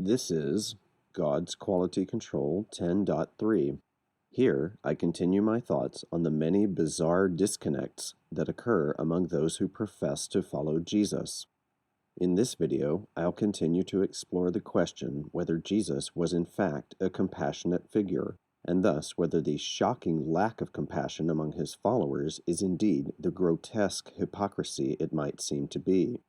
This is God's Quality Control 10.3. Here, I continue my thoughts on the many bizarre disconnects that occur among those who profess to follow Jesus. In this video, I'll continue to explore the question whether Jesus was in fact a compassionate figure, and thus whether the shocking lack of compassion among his followers is indeed the grotesque hypocrisy it might seem to be.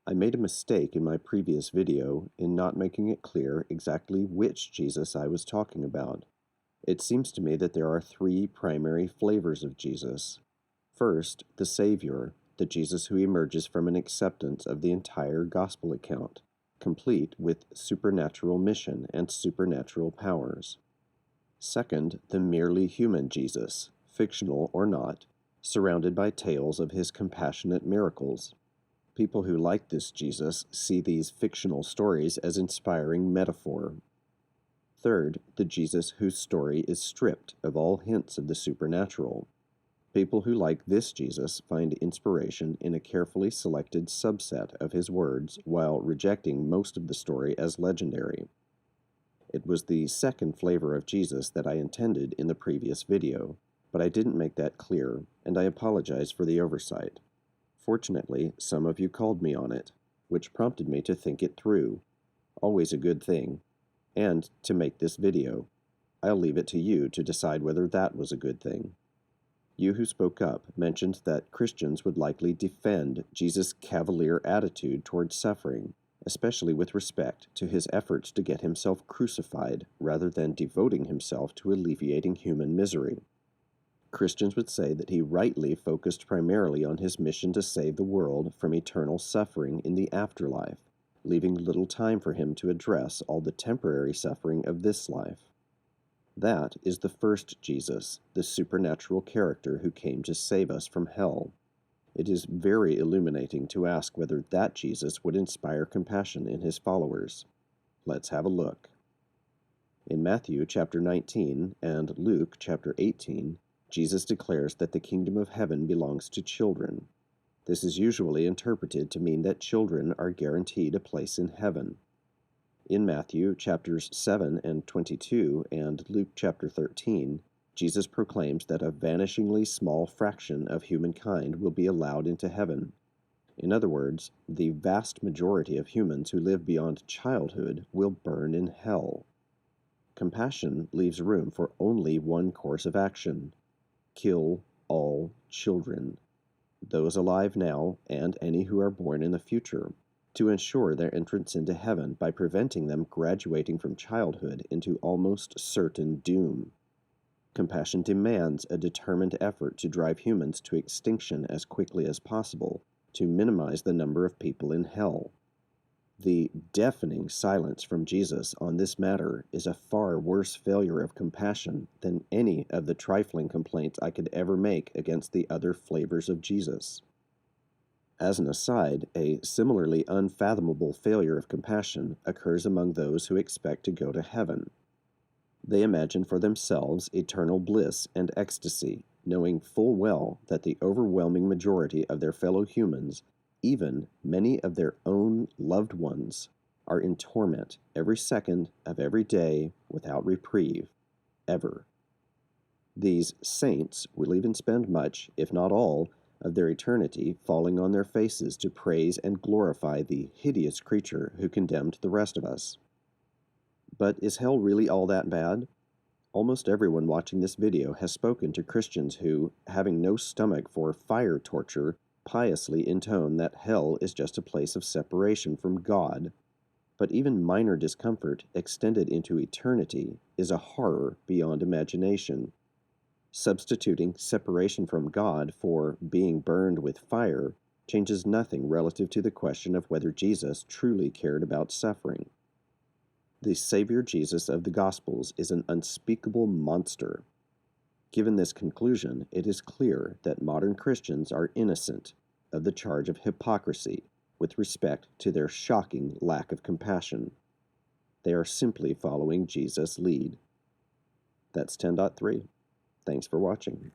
I made a mistake in my previous video in not making it clear exactly which Jesus I was talking about. It seems to me that there are three primary flavors of Jesus. First, the Savior, the Jesus who emerges from an acceptance of the entire gospel account, complete with supernatural mission and supernatural powers. Second, the merely human Jesus, fictional or not, surrounded by tales of his compassionate miracles. People who like this Jesus see these fictional stories as inspiring metaphor. Third, the Jesus whose story is stripped of all hints of the supernatural. People who like this Jesus find inspiration in a carefully selected subset of his words while rejecting most of the story as legendary. It was the second flavor of Jesus that I intended in the previous video, but I didn't make that clear, and I apologize for the oversight. Fortunately, some of you called me on it, which prompted me to think it through, always a good thing, and to make this video. I'll leave it to you to decide whether that was a good thing. You who spoke up mentioned that Christians would likely defend Jesus' cavalier attitude towards suffering, especially with respect to his efforts to get himself crucified rather than devoting himself to alleviating human misery. Christians would say that he rightly focused primarily on his mission to save the world from eternal suffering in the afterlife, leaving little time for him to address all the temporary suffering of this life. That is the first Jesus, the supernatural character who came to save us from hell. It is very illuminating to ask whether that Jesus would inspire compassion in his followers. Let's have a look. In Matthew chapter 19 and Luke chapter 18, Jesus declares that the kingdom of heaven belongs to children. This is usually interpreted to mean that children are guaranteed a place in heaven. In Matthew chapters 7 and 22 and Luke chapter 13, Jesus proclaims that a vanishingly small fraction of humankind will be allowed into heaven. In other words, the vast majority of humans who live beyond childhood will burn in hell. Compassion leaves room for only one course of action: kill all children, those alive now and any who are born in the future, to ensure their entrance into heaven by preventing them graduating from childhood into almost certain doom. Compassion demands a determined effort to drive humans to extinction as quickly as possible, to minimize the number of people in hell. The deafening silence from Jesus on this matter is a far worse failure of compassion than any of the trifling complaints I could ever make against the other flavors of Jesus. As an aside, a similarly unfathomable failure of compassion occurs among those who expect to go to heaven. They imagine for themselves eternal bliss and ecstasy, knowing full well that the overwhelming majority of their fellow humans, even many of their own loved ones, are in torment every second of every day without reprieve, ever. These saints will even spend much, if not all, of their eternity falling on their faces to praise and glorify the hideous creature who condemned the rest of us. But is hell really all that bad? Almost everyone watching this video has spoken to Christians who, having no stomach for fire torture, piously intone that hell is just a place of separation from God. But even minor discomfort extended into eternity is a horror beyond imagination. Substituting separation from God for being burned with fire changes nothing relative to the question of whether Jesus truly cared about suffering. The Savior Jesus of the Gospels is an unspeakable monster. Given this conclusion, it is clear that modern Christians are innocent of the charge of hypocrisy with respect to their shocking lack of compassion. They are simply following Jesus' lead. That's 10.3. Thanks for watching.